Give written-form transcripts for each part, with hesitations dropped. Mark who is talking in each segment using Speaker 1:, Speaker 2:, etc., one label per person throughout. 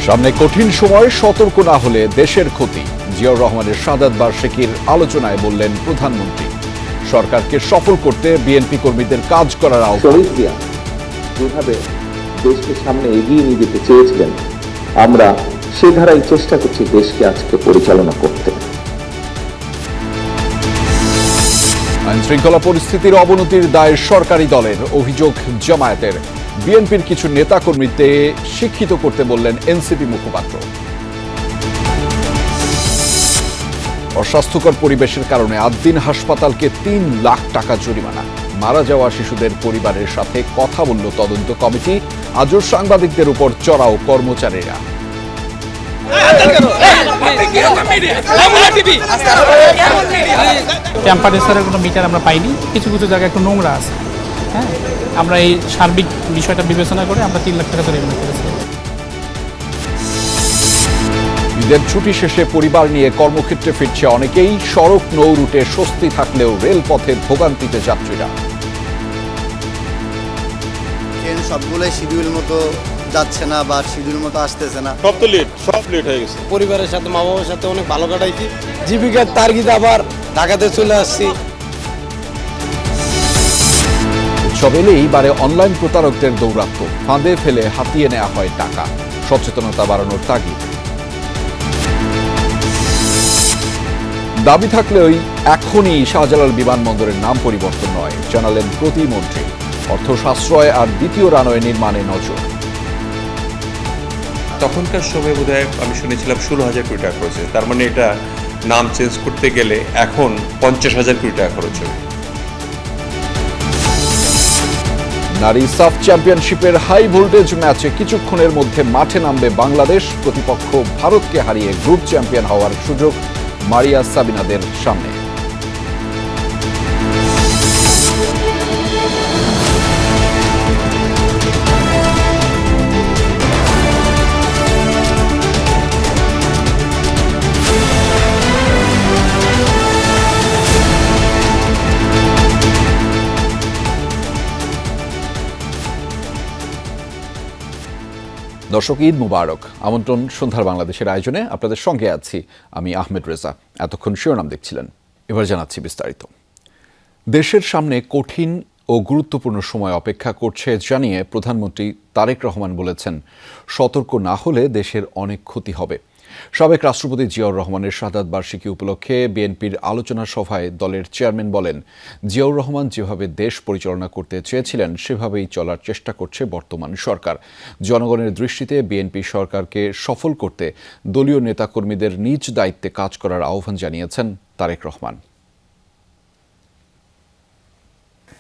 Speaker 1: সামনে কঠিন সময় সতর্ক না হলে দেশের ক্ষতি। জিয়াউর রহমানের শাহাদাত বার্ষিকীর আলোচনায় বললেন প্রধানমন্ত্রী। সরকারকে সফল করতে বিএনপি কর্মীদের কাজ করার আহ্বান।
Speaker 2: যেভাবে দেশকে সামনে এগিয়ে নিয়ে যেতে চেয়েছিলেন, আমরা সে ধারায় চেষ্টা করছি দেশকে আজকে পরিচালনা করতে।
Speaker 1: আইন শৃঙ্খলা পরিস্থিতির অবনতির দায় সরকারি দলের, অভিযোগ জামায়াতের। বিএনপির কিছু নেতাকর্মীকে শিক্ষিত করতে বললেন এনসিপি মুখপাত্র। অস্বাস্থ্যকর পরিবেশের কারণে আদ্দিন হাসপাতালকে ৩ লাখ টাকা জরিমানা। মারা যাওয়া শিশুদের পরিবারের সাথে কথা বলল তদন্ত কমিটি। আজও সাংবাদিকদের উপর চড়াও কর্মচারীরা।
Speaker 3: টেম্পারেচারের কোনো মিটার আমরা পাইনি, কিছু কিছু জায়গায় একটু নোংরা আছে। হ্যাঁ, আমরা এই সার্বিক বিষয়টা বিবেচনা করে আমরা ৩ লাখ টাকা জরিমানা করেছি।
Speaker 1: ঈদের ছুটি শেষে পরিবার নিয়ে কর্মক্ষেত্রে ফিরছে অনেকেই। সড়ক নৌ রুটে স্বস্তি থাকলেও রেলপথে ভোগান্তিতে যাত্রীরা।
Speaker 4: ট্রেন সবগুলোই শিডিউল মতো যাচ্ছে না বা শিডিউল মতো আসতেছে না,
Speaker 5: সব লেট হয়ে গেছে।
Speaker 4: পরিবারের সাথে মা বাবার সাথে অনেক ভালো কাটাইছি, জীবিকার তাগিদে আবার ঢাকাতে চলে আসছি।
Speaker 1: উৎসব এলেই বারে অনলাইন প্রতারকদের দৌরাত্ম্য, ফাঁদে ফেলে হাতিয়ে নেওয়া হয় টাকা। সচেতনতা বাড়ানোর তাগিদ। দাবি থাকলেও এখনই শাহজালাল বিমানবন্দরের নাম পরিবর্তন নয়, জানালেন প্রতিমন্ত্রী। অর্থ সাশ্রয় আর দ্বিতীয় রানওয়ে নির্মাণে নজর।
Speaker 5: তখনকার সময় বোধহয় আমি শুনেছিলাম 16,000 কোটি টাকা খরচ হয়েছে। তার মানে এটা নাম চেঞ্জ করতে গেলে এখন 50,000 কোটি টাকা খরচ হবে।
Speaker 1: নারী সাফ চ্যাম্পিয়নশিপের হাই ভোল্টেজ ম্যাচে কিছুক্ষণের মধ্যে মাঠে নামবে বাংলাদেশ। প্রতিপক্ষ ভারতকে হারিয়ে গ্রুপ চ্যাম্পিয়ন হওয়ার সুযোগ মারিয়া সাবিনাদের সামনে। দর্শক, ঈদ মুবারক। আমন্ত্রণ সন্ধ্যার বাংলাদেশের আয়োজনে আপনাদের সঙ্গে আছি আমি আহমেদ রেজা। এতক্ষণ শিরোনাম দেখছিলেন, এবার জানাচ্ছি বিস্তারিত। দেশের সামনে কঠিন ও গুরুত্বপূর্ণ সময় অপেক্ষা করছে জানিয়ে প্রধানমন্ত্রী তারেক রহমান বলেছেন, সতর্ক না হলে দেশের অনেক ক্ষতি হবে। সাবেক রাষ্ট্রপতি জিয়াউর রহমানের শাহাদাত বার্ষিকী উপলক্ষে বিএনপির আলোচনা সভায় দলের চেয়ারম্যান বলেন, জিয়াউর রহমান যেভাবে দেশ পরিচালনা করতে চেয়েছিলেন সেভাবেই চলার চেষ্টা করছে বর্তমান সরকার। জনগণের দৃষ্টিতে বিএনপি সরকারকে সফল করতে দলীয় নেতাকর্মীদের নিজ দায়িত্বে কাজ করার আহ্বান জানিয়েছেন তারেক রহমান।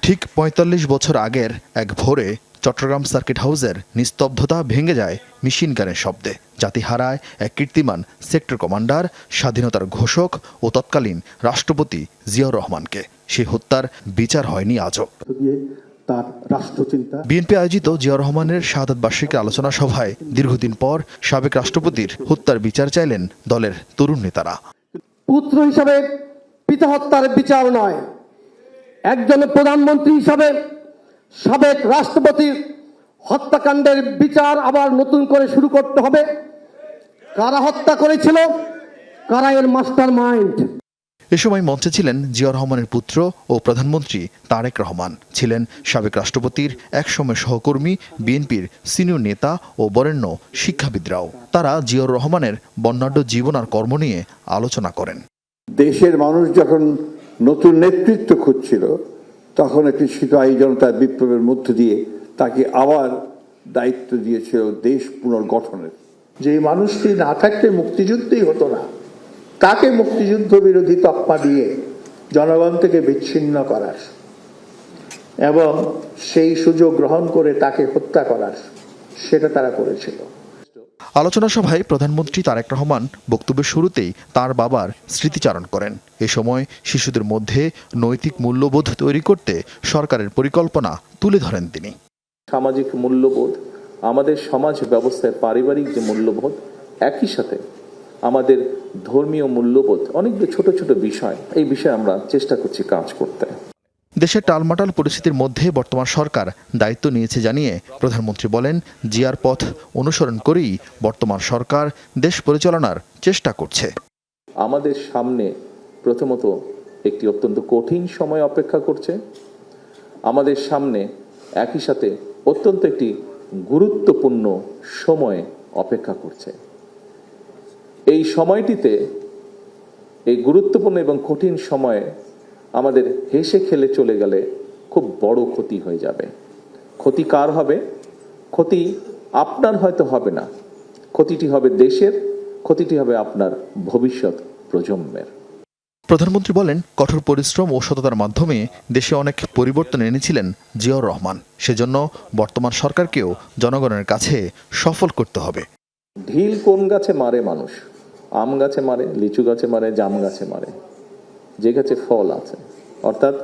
Speaker 6: ঠিক ৪৫ বছর আগের এক ভোরে চট্টগ্রাম সার্কিট হাউসের নিস্তব্ধতা ভেঙে যায় মেশিন গানের শব্দে। জাতি হারায় এক কীর্তিমান সেক্টর কমান্ডার, স্বাধীনতার ঘোষক ও তৎকালীন রাষ্ট্রপতি জিয়াউর রহমানকে। সেই হত্যার বিচার হয়নি আজও। বিএনপি আয়োজিত জিয়াউর রহমানের শাহাদাত বার্ষিকী আলোচনা সভায় দীর্ঘদিন পর সাবেক রাষ্ট্রপতির হত্যার বিচার চাইলেন দলের তরুণ নেতারা।
Speaker 7: পুত্র হিসাবে পিতা হত্যার বিচার নয়, একজন প্রধানমন্ত্রী হিসাবে সাবেক রাষ্ট্রপতির হত্যাকাণ্ডের বিচার আবার নতুন করে শুরু করতে হবে। কারা হত্যা করেছিল, কারা এর মাস্টার মাইন্ড।
Speaker 6: এ সময় মঞ্চে ছিলেন জিয়াউর রহমানের পুত্র ও প্রধানমন্ত্রী তারেক রহমান, ছিলেন সাবেক রাষ্ট্রপতির একসময় সহকর্মী, বিএনপির সিনিয়র নেতা ও বরেণ্য শিক্ষাবিদরাও। তারা জিয়াউর রহমানের বর্ণাঢ্য জীবন আর কর্ম নিয়ে আলোচনা করেন।
Speaker 8: দেশের মানুষ যখন নতুন নেতৃত্ব খুঁজছিল, তখন একটি সিপাহী জনতার বিপ্লবের মধ্য দিয়ে তাকে আবার দায়িত্ব দিয়েছিল দেশ পুনর্গঠনের।
Speaker 9: যে মানুষটি না থাকলে মুক্তিযুদ্ধই হতো না, তাকে মুক্তিযুদ্ধ বিরোধী তকমা দিয়ে জনগণ থেকে বিচ্ছিন্ন করার এবং সেই সুযোগ গ্রহণ করে তাকে হত্যা করার, সেটা তারা করেছিল।
Speaker 6: আলোচনা সভায় প্রধানমন্ত্রী তারেক রহমান বক্তব্যের শুরুতেই তার বাবার স্মৃতিচারণ করেন। এ সময় শিশুদের মধ্যে নৈতিক মূল্যবোধ তৈরি করতে সরকারের পরিকল্পনা তুলে ধরেন তিনি।
Speaker 2: সামাজিক মূল্যবোধ, আমাদের সমাজ ব্যবস্থায় পারিবারিক যে মূল্যবোধ, একই সাথে আমাদের ধর্মীয় মূল্যবোধ, অনেকগুলো ছোট ছোট বিষয়, এই বিষয়ে আমরা চেষ্টা করছি কাজ করতে।
Speaker 6: দেশের টালমাটাল পরিস্থিতির মধ্যে বর্তমান সরকার দায়িত্ব নিয়েছে জানিয়ে প্রধানমন্ত্রী বলেন, জিয়ার পথ অনুসরণ করেই বর্তমান সরকার দেশ পরিচালনার চেষ্টা করছে।
Speaker 2: আমাদের সামনে প্রথমত একটি অত্যন্ত কঠিন সময় অপেক্ষা করছে। আমাদের সামনে একই সাথে অত্যন্ত একটি গুরুত্বপূর্ণ সময় অপেক্ষা করছে। এই সময়টিতে, এই গুরুত্বপূর্ণ এবং কঠিন সময়ে আমাদের হেসে খেলে চলে গেলে খুব বড় ক্ষতি হয়ে যাবে। ক্ষতি কার হবে? ক্ষতি আপনার হয়তো হবে না, ক্ষতিটি হবে দেশের, ক্ষতিটি হবে আপনার ভবিষ্যৎ প্রজন্মের।
Speaker 6: প্রধানমন্ত্রী বলেন, কঠোর পরিশ্রম ও সততার মাধ্যমে দেশে অনেক পরিবর্তন এনেছিলেন জিয়াউর রহমান। সেজন্য বর্তমান সরকারকেও জনগণের কাছে সফল করতে হবে।
Speaker 2: ঢিল কোন গাছে মারে মানুষ? আম গাছে মারে, লিচু গাছে মারে, জাম গাছে মারে, যে গাছে ফল আছে, অর্থাৎ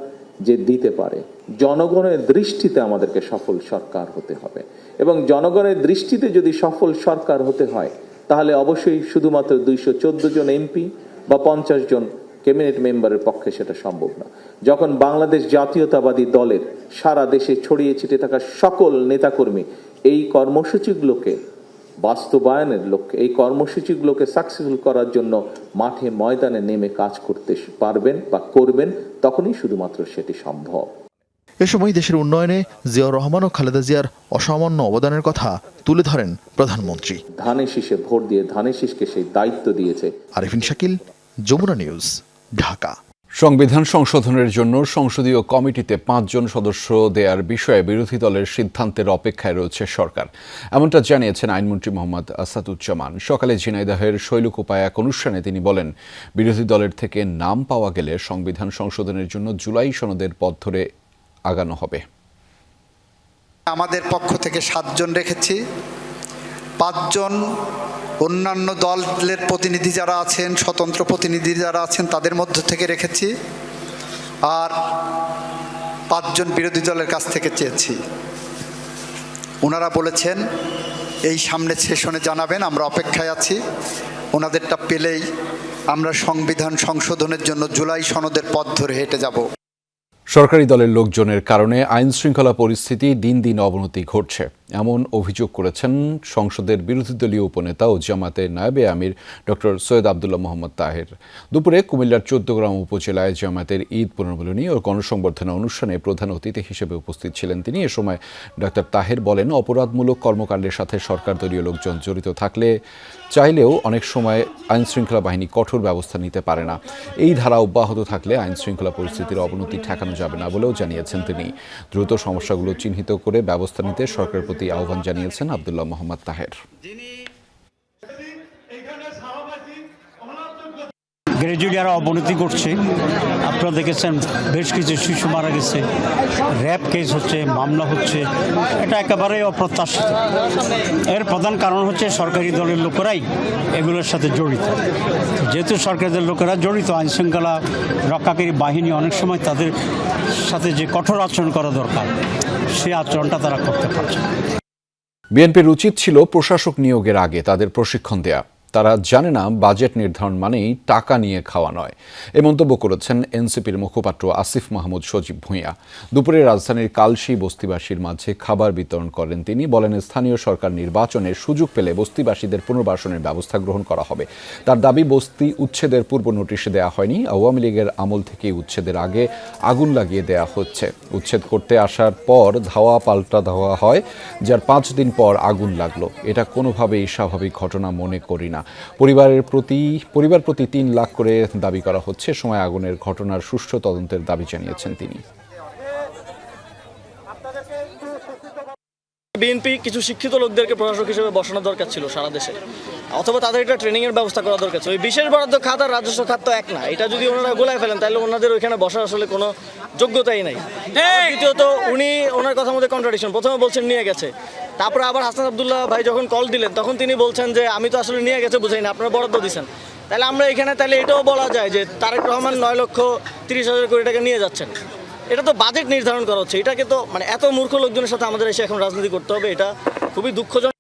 Speaker 2: যে দিতে পারে। জনগণের দৃষ্টিতে আমাদেরকে সফল সরকার হতে হবে, এবং জনগণের দৃষ্টিতে যদি সফল সরকার হতে হয় তাহলে অবশ্যই শুধুমাত্র 214 জন এমপি বা 50 জন ক্যাবিনেট মেম্বারের পক্ষে সেটা সম্ভব না। যখন বাংলাদেশ জাতীয়তাবাদী দলের সারা দেশে ছড়িয়ে ছিটিয়ে থাকা সকল নেতাকর্মী এই কর্মসূচিগুলোকে বাস্তবায়নের লক্ষ্যে, এই কর্মসূচিগুলোকে সাকসেসফুল করার জন্য মাঠে ময়দানে নেমে কাজ করতে পারবেন বা করবেন, তখনই শুধুমাত্র সেটি সম্ভব।
Speaker 6: এ সময় দেশের উন্নয়নে জিয়াউর রহমান ও খালেদা জিয়ার অসামান্য অবদানের কথা তুলে ধরেন প্রধানমন্ত্রী।
Speaker 2: ধানের শীষে ভোট দিয়ে ধানের শীষকে সেই দায়িত্ব দিয়েছে।
Speaker 6: আরিফিন শাকিল, যমুনা নিউজ, ঢাকা।
Speaker 1: সংবিধান সংশোধনের জন্য সংসদীয় কমিটিতে 5 জন সদস্য দেওয়ার বিষয়ে বিরোধী দলের সিদ্ধান্তের অপেক্ষায় রয়েছে সরকার, এমনটা জানিয়েছেন আইনমন্ত্রী মোহাম্মদ আসাদুজ্জামান। সকালে ঝিনাইদহের শৈলকুপায় এক অনুষ্ঠানে তিনি বলেন, বিরোধী দলের থেকে নাম পাওয়া গেলে সংবিধান সংশোধনের জন্য জুলাই সনদের পথ ধরে আগানো হবে।
Speaker 10: আমাদের পক্ষ থেকে 7 জন রেখেছি, 5 জন অন্যান্য দলের প্রতিনিধি যারা আছেন, স্বতন্ত্র প্রতিনিধি যারা আছেন তাদের মধ্য থেকে রেখেছি, আর 5 জন বিরোধী দলের কাছ থেকে চেয়েছি। ওনারা বলেছেন এই সামনের সেশনে জানাবেন, আমরা অপেক্ষায় আছি। ওনাদেরটা পেলেই আমরা সংবিধান সংশোধনের জন্য জুলাই সনদের পথ ধরে হেঁটে যাব।
Speaker 1: সরকারি দলের লোকজনের কারণে আইন শৃঙ্খলা পরিস্থিতি দিন দিন অবনতি ঘটছে, এমন অভিযোগ করেছেন সংসদের বিরোধী দলীয় উপনেতা ও জামাতের নায়েবে আমির ডক্টর সৈয়দ আবদুল্লাহ মোহাম্মদ তাহের। দুপুরে কুমিল্লার 14 গ্রাম উপজেলায় জামাতের ঈদ পুনর্মিলনী ও গণসংবর্ধনা অনুষ্ঠানে প্রধান অতিথি হিসেবে উপস্থিত ছিলেন তিনি। এ সময় ডক্টর তাহের বলেন, অপরাধমূলক কর্মকাণ্ডের সাথে সরকার দলীয় লোকজন জড়িত থাকলে চাইলেও অনেক সময় আইন শৃঙ্খলা বাহিনী কঠোর ব্যবস্থা নিতে পারে না। এই ধারা অব্যাহত থাকলে আইন শৃঙ্খলা পরিস্থিতির অবনতি ঠেকানো যাবে না বলেও জানিয়েছেন তিনি। দ্রুত সমস্যাগুলো চিহ্নিত করে ব্যবস্থা নিতে সরকারের প্রতি আহ্বান জানিয়েছেন আবদুল্লাহ মোহাম্মদ তাহের।
Speaker 11: গ্র্যাজুয়ালি আরও অবনতি ঘটছে। আপনারা দেখেছেন বেশ কিছু শিশু মারা গেছে, র্যাপ কেস হচ্ছে, মামলা হচ্ছে, এটা একেবারেই অপ্রত্যাশিত। এর প্রধান কারণ হচ্ছে সরকারি দলের লোকেরাই এগুলোর সাথে জড়িত। যেহেতু সরকারি দলের লোকেরা জড়িত, আইনশৃঙ্খলা রক্ষাকারী বাহিনী অনেক সময় তাদের সাথে যে কঠোর আচরণ করা দরকার সেই আচরণটা তারা করতে পারছে।
Speaker 1: বিএনপির উচিত ছিল প্রশাসক নিয়োগের আগে তাদের প্রশিক্ষণ দেয়া। তারা জানে না বাজেট নির্ধারণ মানেই টাকা নিয়ে খাওয়া নয়, এ মন্তব্য করেছেন এনসিপির মুখপাত্র আসিফ মাহমুদ সজীব ভূঁইয়া। দুপুরে রাজধানীর কালশী বস্তিবাসীর মাঝে খাবার বিতরণ করেন তিনি। বলেন, স্থানীয় সরকার নির্বাচনের সুযোগ পেলে বস্তিবাসীদের পুনর্বাসনের ব্যবস্থা গ্রহণ করা হবে। তার দাবি, বস্তি উচ্ছেদের পূর্ব নোটিশ দেওয়া হয়নি, আওয়ামী লীগের আমল থেকেই উচ্ছেদের আগে আগুন লাগিয়ে দেয়া হচ্ছে। উচ্ছেদ করতে আসার পর ধাওয়া পাল্টা ধাওয়া হয়, যার 5 দিন পর আগুন লাগলো। এটা কোনোভাবেই স্বাভাবিক ঘটনা মনে করি না। পরিবার প্রতি 3 লাখ করে দাবি করা হচ্ছে। সময় আগুনের ঘটনার সুষ্ঠু তদন্তের দাবি জানিয়েছেন তিনি।
Speaker 12: বিএনপি কিছু শিক্ষিত লোকদেরকে প্রশাসক হিসেবে বসানোর দরকার ছিল সারা দেশে, অথবা তাদের একটা ট্রেনিং এর ব্যবস্থা করা দরকার ছিল। ওই বিশেষ বরাদ্দ খাত আর রাজস্ব খাত তো এক না, এটা যদি ওনারা গোলায় ফেলেন তাহলে ওনাদের ওইখানে বসার আসলে কোনো যোগ্যতাই নাই। দ্বিতীয়ত উনি ওনার কথার মধ্যে কন্ট্রাডিকশন। প্রথমে বলছেন নিয়ে গেছে, তারপরে আবার হাসান আব্দুল্লাহ ভাই যখন কল দিলেন তখন তিনি বলছেন যে আমি তো আসলে নিয়ে গেছে বুঝাই না, আপনারা বরাদ্দ দিচ্ছেন। তাহলে আমরা এখানে তাহলে এটাও বলা যায় যে তারেক রহমান 9,30,000 কোটি টাকা নিয়ে যাচ্ছেন। এটা তো বাজেট নির্ধারণ করা হচ্ছে, এটাকে তো মানে এত মূর্খ লোকজনের সাথে আমাদের এসে এখন রাজনীতি করতে হবে, এটা খুবই দুঃখজনক।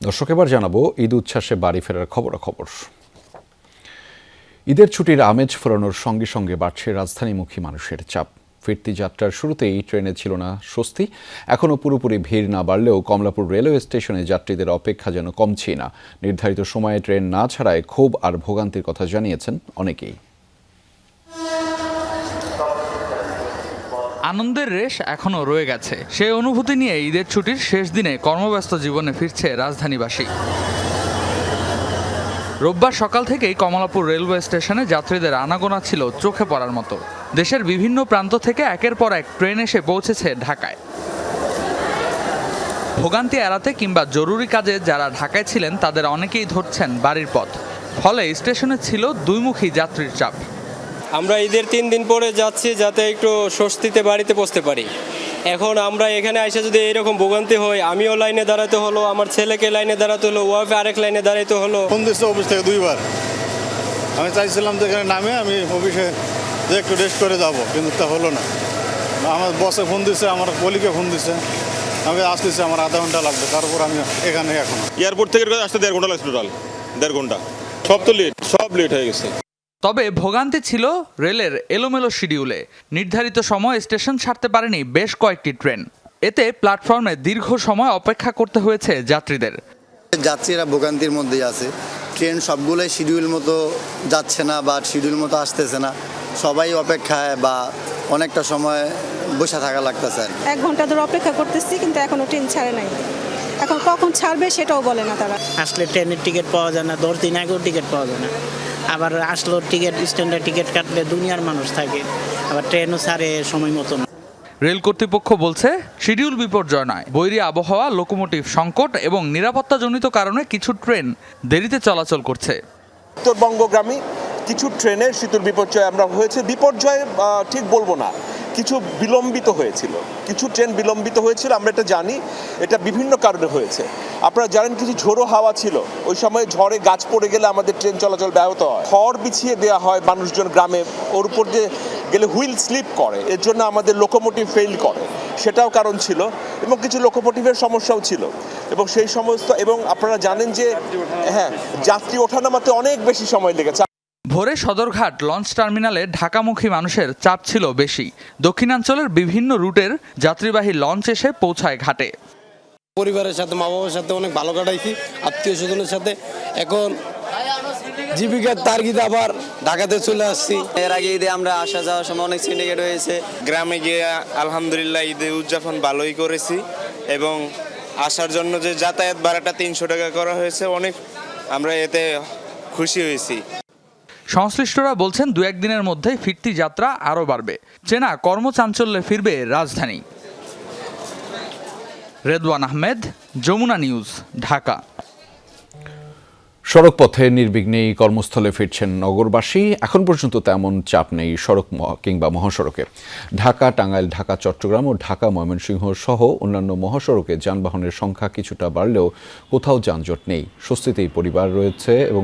Speaker 1: দর্শক, এবার জানাবো ঈদ উচ্ছ্বাসে বাড়ি ফেরার খবরাখবর। ঈদের ছুটির আমেজ ফেরানোর সঙ্গে সঙ্গে বাড়ছে রাজধানীমুখী মানুষের চাপ। ফিরতি যাত্রার শুরুতেই ট্রেনে ছিল না স্বস্তি। এখনও পুরোপুরি ভিড় না বাড়লেও কমলাপুর রেলওয়ে স্টেশনে যাত্রীদের অপেক্ষা যেন কমছেই না। নির্ধারিত সময়ে ট্রেন না ছাড়ায় ক্ষোভ আর ভোগান্তির কথা জানিয়েছেন অনেকেই।
Speaker 13: আনন্দের রেশ এখনও রয়ে গেছে। সেই অনুভূতি নিয়ে ঈদের ছুটির শেষ দিনে কর্মব্যস্ত জীবনে ফিরছে রাজধানীবাসী। রোববার সকাল থেকেই কমলাপুর রেলওয়ে স্টেশনে যাত্রীদের আনাগোনা ছিল চোখে পড়ার মতো। দেশের বিভিন্ন প্রান্ত থেকে একের পর এক ট্রেন এসে পৌঁছেছে ঢাকায়। ভোগান্তি এড়াতে কিংবা জরুরি কাজে যারা ঢাকায় ছিলেন তাদের অনেকেই ধরছেন বাড়ির পথ। ফলে স্টেশনে ছিল দুইমুখী যাত্রীর চাপ।
Speaker 4: আমরা ঈদের 3 দিন পরে যাচ্ছি যাতে একটু স্বস্তিতে বাড়িতে পৌঁছতে পারি। এখন আমরা এখানে এসে যদি এরকম ভোগান্তি হয়, আমিও লাইনে দাঁড়াতে হলো, আমার ছেলেকে লাইনে দাঁড়াতে হলো, ওয়াইফে আরেক লাইনে দাঁড়াতে হলো।
Speaker 14: ফোন দিচ্ছে অফিস থেকে 2 বার। আমি চাইছিলাম যে এখানে নামে আমি অফিসে যে একটু রেস্ট করে যাব, কিন্তু তা হলো না। আমার বসে ফোন দিচ্ছে, আমার কলিকে ফোন দিচ্ছে, আমাকে আসতেছে আমার আধা ঘন্টা লাগবে, তারপর আমি এখানে এখন
Speaker 15: এয়ারপোর্ট থেকে আসতে 1.5 ঘন্টা লাগছে, টোটাল 1.5 ঘন্টা। সব তো লেট, সব লেট হয়ে গেছে।
Speaker 13: তবে ভোগান্তি ছিল রেলের এলোমেলো শিডিউলে। নির্ধারিত সময় স্টেশন ছাড়তে পারেনি বেশ কয়েকটি ট্রেন। এতে প্ল্যাটফর্মে দীর্ঘ সময় অপেক্ষা করতে হয়েছে যাত্রীদের।
Speaker 10: যাত্রীরা ভোগান্তির মধ্যেই আছে। ট্রেন সবগুলোই শিডিউল মতো যাচ্ছে না বা শিডিউল মতো আসতেছে না। সবাই অপেক্ষায় বা অনেকটা সময় বসে থাকা লাগতেছে।
Speaker 16: 1 ঘন্টা ধরে অপেক্ষা করতেছি, কিন্তু এখনো ট্রেন ছাড়ে নাই। এখন কখন ছাড়বে সেটাও বলে না তারা।
Speaker 17: আসলে ট্রেনের টিকিট পাওয়া যায় না, 10 দিন আগেও টিকিট পাওয়া যায় না। আবার আসলো টিকিট স্ট্যান্ডার্ড টিকিট কাটলে দুনিয়ার মানুষ থাকে, আবার ট্রেনও ছাড়ে সময় মতো না।
Speaker 13: রেল কর্তৃপক্ষ বলছে শিডিউল বিপর্যয় নয়, বৈরী আবহাওয়া, লোকোমোটিভ সংকট এবং নিরাপত্তাজনিত কারণে কিছু ট্রেন দেরিতে চলাচল করছে।
Speaker 18: উত্তরবঙ্গগামী কিছু ট্রেনের শিডিউল বিপর্যয় আমরা হয়েছে। বিপর্যয় ঠিক বলবো না, কিছু বিলম্বিত হয়েছিল, কিছু ট্রেন বিলম্বিত হয়েছিল। আমরা এটা জানি, এটা বিভিন্ন কারণে হয়েছে। আপনারা জানেন কিছু ঝোড়ো হাওয়া ছিল, ওই সময় ঝড়ে গাছ পড়ে গেলে আমাদের ট্রেন চলাচল ব্যাহত হয়। খড় বিছিয়ে দেওয়া হয় মানুষজন গ্রামে, ওর উপর দিয়ে গেলে হুইল স্লিপ করে, এর জন্য আমাদের লোকোমোটিভ ফেল করে, সেটাও কারণ ছিল। এবং কিছু লোকোমোটিভের সমস্যাও ছিল এবং সেই সমস্ত। এবং আপনারা জানেন যে যাত্রী ওঠানামাতে অনেক বেশি সময় লেগেছে।
Speaker 13: ভোরে সদরঘাট লঞ্চ টার্মিনালে ঢাকামুখী মানুষের চাপ ছিল বেশি। দক্ষিণাঞ্চলের বিভিন্ন রুটের যাত্রীবাহী লঞ্চ এসে পৌঁছায় ঘাটে।
Speaker 4: পরিবারের সাথে, মা বাবার সাথে অনেক ভালো কাটাইছি, আত্মীয় স্বজনের সাথে। এখন জীবিকার তাগিদে আবার ঢাকাতে চলে আসছি।
Speaker 12: এর আগে ঈদে আমরা আসা যাওয়ার সময় অনেক সিন্ডিকেট হয়েছে।
Speaker 15: গ্রামে গিয়ে আলহামদুলিল্লাহ ঈদে উদযাপন ভালোই করেছি এবং আসার জন্য যে যাতায়াত ভাড়াটা 300 টাকা করা হয়েছে, অনেক আমরা এতে খুশি হয়েছি।
Speaker 13: সংশ্লিষ্টরা বলছেন 2-1 দিনের মধ্যেই ফিরতি যাত্রা আরও বাড়বে। চেনা কর্মচাঞ্চল্যে ফিরবে রাজধানী। রেদওয়ান আহমেদ, যমুনা নিউজ, ঢাকা।
Speaker 1: সড়কপথে নির্বিঘ্নেই কর্মস্থলে ফিরছেন নগরবাসী। এখন পর্যন্ত তেমন চাপ নেই সড়ক কিংবা মহাসড়কে। ঢাকা, টাঙ্গাইল, ঢাকা, চট্টগ্রাম ও ঢাকা, ময়মনসিংহ সহ অন্যান্য মহাসড়কে যানবাহনের সংখ্যা কিছুটা বাড়লেও কোথাও যানজট নেই। স্বস্তিতেই পরিবার রয়েছে এবং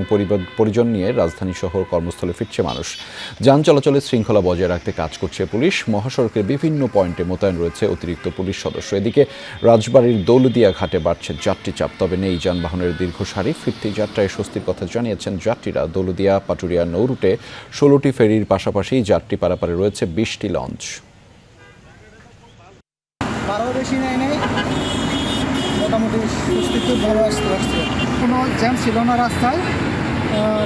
Speaker 1: পরিজন নিয়ে রাজধানী শহর কর্মস্থলে ফিরছে মানুষ। যান চলাচলের শৃঙ্খলা বজায় রাখতে কাজ করছে পুলিশ। মহাসড়কের বিভিন্ন পয়েন্টে মোতায়েন রয়েছে অতিরিক্ত পুলিশ সদস্য। এদিকে রাজবাড়ীর দৌলদিয়া ঘাটে বাড়ছে যাত্রী চাপ, তবে নেই যানবাহনের দীর্ঘ সারি। ফিরতি যাত্রায় স্বস্তির কথা জানিয়েছেন যাত্রীরা। দৌলদিয়া পাটুরিয়া নৌ রুটে 16টি ফেরির পাশাপাশি যাত্রী পারাপারে রয়েছে 20টি লঞ্চ।
Speaker 19: বেশি নেই, মোটামুটি স্বস্তিতে ভালো আসতে, কোনো জ্যাম ছিল না রাস্তায়।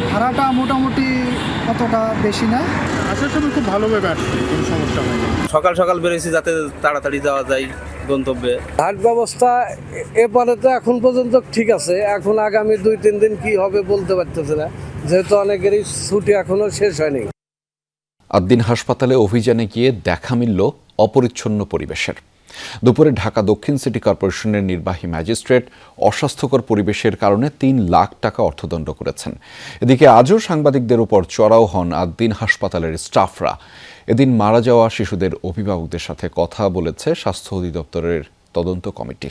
Speaker 19: ভাড়াটা মোটামুটি অতটা বেশি না। আসার সময় খুব ভালোভাবে আসছে, কোনো সমস্যা হয়নি।
Speaker 20: সকাল সকাল বেরিয়েছি যাতে তাড়াতাড়ি যাওয়া যায় গন্তব্যে।
Speaker 21: ঘাট ব্যবস্থা এপারে তো এখন পর্যন্ত ঠিক আছে। এখন আগামী 2-3 দিন কি হবে বলতে পারতেছে না, যেহেতু অনেকেরই ছুটি এখনো শেষ হয়নি।
Speaker 1: আদ্দিন হাসপাতালে অভিযানে গিয়ে দেখা মিলল অপরিচ্ছন্ন পরিবেশের। দুপুরে ঢাকা দক্ষিণ সিটি কর্পোরেশনের নির্বাহী ম্যাজিস্ট্রেট অস্বাস্থ্যকর পরিবেশের কারণে 3 লাখ টাকা অর্থদণ্ড করেছেন। এদিকে আজও সাংবাদিকদের উপর চড়াও হন আদ্দিন হাসপাতালের স্টাফরা। এদিন মারা যাওয়া শিশুদের অভিভাবকদের সাথে কথা বলেছে স্বাস্থ্য অধিদপ্তরের তদন্ত কমিটি।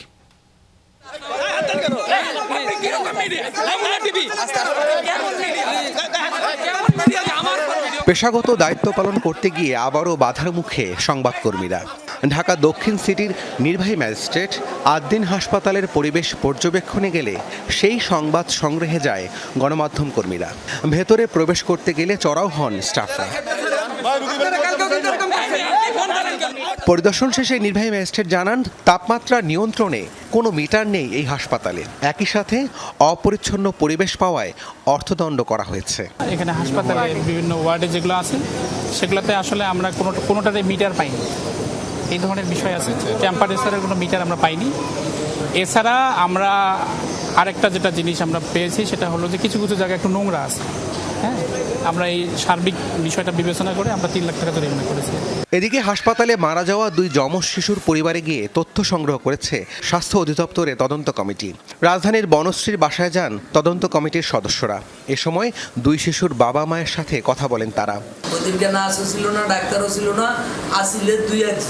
Speaker 22: পেশাগত দায়িত্ব পালন করতে গিয়ে আবারও বাধার মুখে সংবাদকর্মীরা। ঢাকা দক্ষিণ সিটির নির্বাহী ম্যাজিস্ট্রেট আদ্দিন হাসপাতালের পরিবেশ পর্যবেক্ষণে গেলে সেই সংবাদ সংগ্রহে যায় গণমাধ্যম কর্মীরা। ভেতরে প্রবেশ করতে গেলে চড়াও হন স্টাফরা। পরিদর্শন শেষে নির্বাহী ম্যাজিস্ট্রেট জানান, তাপমাত্রা নিয়ন্ত্রণে কোনো মিটার নেই এই হাসপাতালে। একই সাথে অপরিচ্ছন্ন পরিবেশ পাওয়ায় অর্থদণ্ড করা হয়েছে।
Speaker 3: এখানে হাসপাতালে বিভিন্ন ওয়ার্ডে যেগুলো আছে সেগুলোতে আসলে আমরা কোনোটাতে মিটার পাইনি, এই ধরনের বিষয় আছে। টেম্পারেচারের কোনো মিটার আমরা পাইনি। এছাড়া আমরা আরেকটা যেটা জিনিস আমরা পেয়েছি সেটা হলো যে কিছু কিছু জায়গায় একটু নোংরা আছে। হ্যাঁ, আমরা এই সার্বিক বিষয়টা বিবেচনা করে আমরা 3 লাখ টাকা জরিমানা করেছি।
Speaker 22: এদিকে হাসপাতালে মারা যাওয়া 2 যমজ শিশুর পরিবারে গিয়ে তথ্য সংগ্রহ করেছে স্বাস্থ্য অধিদপ্তরের তদন্ত কমিটি। রাজধানীর বনশ্রীর বাসায় যান তদন্ত কমিটির সদস্যরা। এ সময় 2 শিশুর বাবা মায়ের সাথে কথা বলেন তারা।
Speaker 5: ওদিনকে নার্সও ছিল না, ডাক্তারও ছিল না, আসিলে 2-1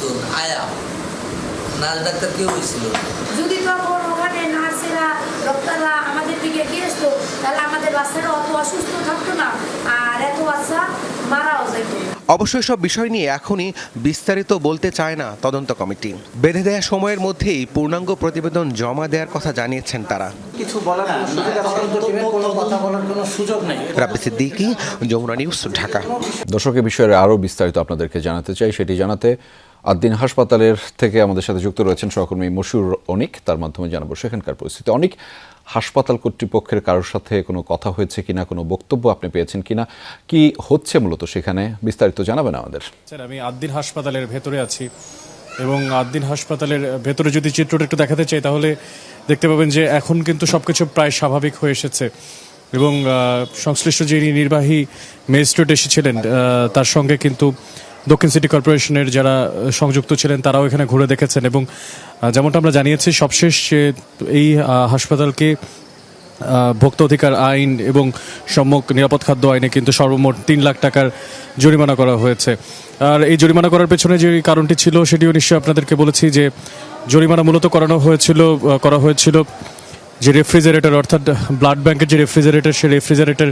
Speaker 5: আয়া, নার্স ডাক্তার কেউ হয়েছিল।
Speaker 23: যদি তখন ওখানে নার্সেরা ডক্টররা আমাদের দিকে গিয়ে আসতো তাহলে আমাদের বাচ্চারা অত অসুস্থ থাকতো না, আর এত বাচ্চা মারাও যেত।
Speaker 22: অবশ্য সব বিষয় নিয়ে এখনই বিস্তারিত বলতে চায় না তদন্ত কমিটি। বেঁধে দেওয়া সময়ের মধ্যেই পূর্ণাঙ্গ প্রতিবেদন জমা দেওয়ার কথা জানিয়েছেন তারা।
Speaker 17: কিছু বলার কথা বলার কোনো সুযোগ নেই।
Speaker 22: রাব্বি সিদ্দিকী, যমুনা নিউজ, ঢাকা।
Speaker 1: দর্শক, এই বিষয়ে আরও বিস্তারিত আপনাদেরকে জানাতে চাই। সেটি জানাতে আদ্দিন হাসপাতালের থেকে আমাদের সাথে যুক্ত রয়েছেন সহকর্মী মশিউর অনিক। তার মাধ্যমে জানাবো সেখানকার পরিস্থিতি। অনিক, হাসপাতাল কর্তৃপক্ষের কারোর সাথে কোনো কথা হয়েছে কিনা, কোনো বক্তব্য আপনি পেয়েছেন কিনা, কি হচ্ছে মূলত সেখানে, বিস্তারিত জানাবেন আমাদের।
Speaker 24: আমি আদ্দিন হাসপাতালের ভেতরে আছি এবং আদ্দিন হাসপাতালের ভেতরে যদি চিত্রটা একটু দেখাতে চাই তাহলে দেখতে পাবেন যে এখন কিন্তু সবকিছু প্রায় স্বাভাবিক হয়ে এসেছে এবং সংশ্লিষ্ট যিনি নির্বাহী ম্যাজিস্ট্রেট এসেছিলেন তার সঙ্গে কিন্তু দক্ষিণ সিটি কর্পোরেশনের যারা সংযুক্ত ছিলেন তারাও এখানে ঘুরে দেখেছেন এবং যেমনটা আমরা জানিয়েছি সবশেষ এই হাসপাতালকে ভোক্তা অধিকার আইন এবং সম্যক নিরাপদ খাদ্য আইনে কিন্তু সর্বমোট 3 লাখ টাকার জরিমানা করা হয়েছে। আর এই জরিমানা করার পেছনে যে কারণটি ছিল সেটিও নিশ্চয়ই আপনাদেরকে বলেছি যে জরিমানা মূলত করা হয়েছিল যে রেফ্রিজারেটর, অর্থাৎ ব্লাড ব্যাংকের যে রেফ্রিজারেটর, সেই রেফ্রিজারেটর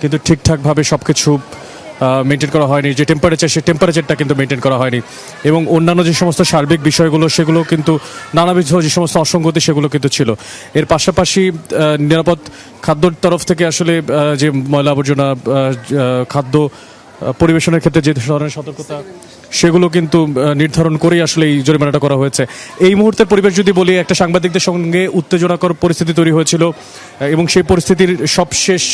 Speaker 24: কিন্তু ঠিকঠাকভাবে সব কিছু মেনটেন করা হয়নি। যে টেম্পারেচার, সেই টেম্পারেচারটা কিন্তু মেনটেন করা হয়নি এবং অন্যান্য যে সমস্ত সার্বিক বিষয়গুলো সেগুলো কিন্তু নানাবিধ যে সমস্ত অসঙ্গতি সেগুলো কিন্তু ছিল। এর পাশাপাশি নিরাপদ খাদ্যর তরফ থেকে আসলে যে ময়লা আবর্জনা খাদ্য পরিবেশনের ক্ষেত্রে যে ধরনের সতর্কতা সেগুলো কিন্তু নির্ধারণ করেই আসলে এই জরিমানাটা করা হয়েছে। এই মুহূর্তের পরিবেশ যদি বলি, একটা সাংবাদিকদের সঙ্গে উত্তেজনাকর পরিস্থিতি তৈরি হয়েছিল এবং সেই পরিস্থিতির সবশেষ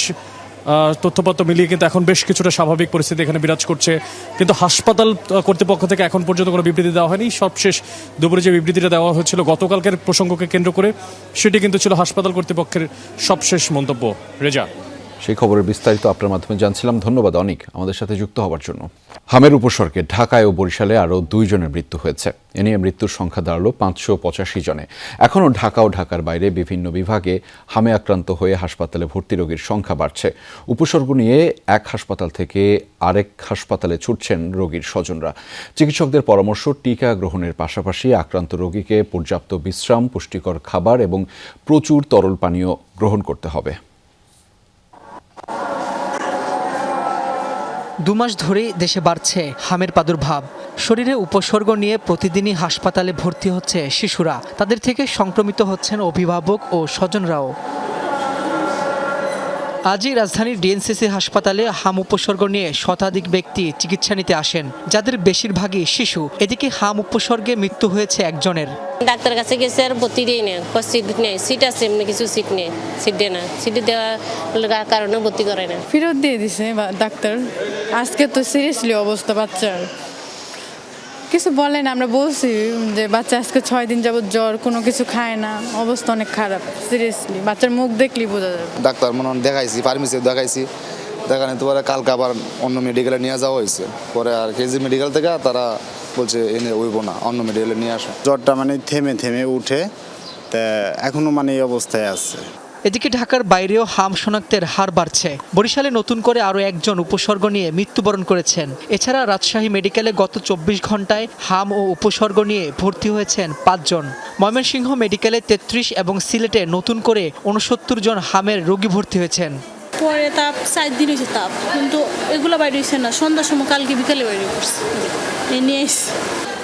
Speaker 24: তথ্যপত্র মিলিয়ে কিন্তু এখন বেশ কিছুটা স্বাভাবিক পরিস্থিতি এখানে বিরাজ করছে। কিন্তু হাসপাতাল কর্তৃপক্ষ থেকে এখন পর্যন্ত কোনো বিবৃতি দেওয়া হয়নি। সবশেষ দুপুরে যে বিবৃতিটা দেওয়া হয়েছিল গতকালকের প্রসঙ্গকে কেন্দ্র করে, সেটি কিন্তু ছিল হাসপাতাল কর্তৃপক্ষের সবশেষ মন্তব্য। রেজা,
Speaker 1: সেই খবরের বিস্তারিত আপনার মাধ্যমে জানছিলাম। ধন্যবাদ অনিক আমাদের সাথে যুক্ত হওয়ার জন্য। হামের উপসর্গে ঢাকায় ও বরিশালে আরও 2 জনের মৃত্যু হয়েছে। এ নিয়ে মৃত্যুর সংখ্যা দাঁড়ালো 585 জনে। এখনও ঢাকা ও ঢাকার বাইরে বিভিন্ন বিভাগে হামে আক্রান্ত হয়ে হাসপাতালে ভর্তি রোগীর সংখ্যা বাড়ছে। উপসর্গ নিয়ে এক হাসপাতাল থেকে আরেক হাসপাতালে ছুটছেন রোগীর স্বজনরা। চিকিৎসকদের পরামর্শ, টিকা গ্রহণের পাশাপাশি আক্রান্ত রোগীকে পর্যাপ্ত বিশ্রাম, পুষ্টিকর খাবার এবং প্রচুর তরল পানীয় গ্রহণ করতে হবে।
Speaker 25: 2 মাস ধরেই দেশে বাড়ছে হামের প্রাদুর্ভাব। শরীরে উপসর্গ নিয়ে প্রতিদিনই হাসপাতালে ভর্তি হচ্ছে শিশুরা। তাদের থেকে সংক্রমিত হচ্ছেন অভিভাবক ও স্বজনরাও। আজই রাজধানীর ডিএনসিসি হাসপাতালে হাম উপসর্গ নিয়ে শতাধিক ব্যক্তি চিকিৎসা নিতে আসেন, যাদের বেশিরভাগই শিশু। এদিকে হাম উপসর্গে মৃত্যু হয়েছে একজনের।
Speaker 26: ডাক্তার কাছে গেছে আর ভর্তি দিই না, সিট নেই, সিট আছে এমনি কিছু সিট নেই, সিট দেয় না, সিট দেওয়ার কারণে ভর্তি করে না,
Speaker 27: ফেরত দিয়ে দিছে ডাক্তার। আজকে তো সিরিয়াসলি অবস্থা বাচ্চার, কিছু বলে না। আমরা বলছি যে বাচ্চা আজকে 6 দিন যাবত জ্বর, কোনো কিছু খায় না, অবস্থা অনেক খারাপ। সিরিয়াসলি বাচ্চার মুখ দেখলেই বোঝা যাবে।
Speaker 28: ডাক্তার মনে দেখাইছি, ফার্মেসিও দেখাইছি, দেখানো তো পরে কালকে আবার অন্য মেডিকেলে নিয়ে যাওয়া হয়েছে। পরে আর কেজি মেডিকেল থেকে তারা বলছে এনে হইব না, অন্য মেডিকেলে নিয়ে আসো।
Speaker 29: জ্বরটা মানে থেমে থেমে উঠে, তা এখনো মানে এই অবস্থায় আছে।
Speaker 25: এদিকে ঢাকার বাইরেও হাম শনাক্তের হার বাড়ছে। বরিশালে নতুন করে আরও একজন উপসর্গ নিয়ে মৃত্যুবরণ করেছেন। এছাড়া রাজশাহী মেডিকেলে গত 24 ঘন্টায় হাম ও উপসর্গ নিয়ে ভর্তি হয়েছেন 5 জন। ময়মনসিংহ মেডিকেলে 33 এবং সিলেটে নতুন করে 69 জন হামের রোগী ভর্তি হয়েছেন।
Speaker 30: পরে তাপ 4 দিন হয়েছে তাপ, কিন্তু এগুলো বাইরে হয়েছে না। সন্ধ্যার সময় কালকে বিকালে বাইরে করছে।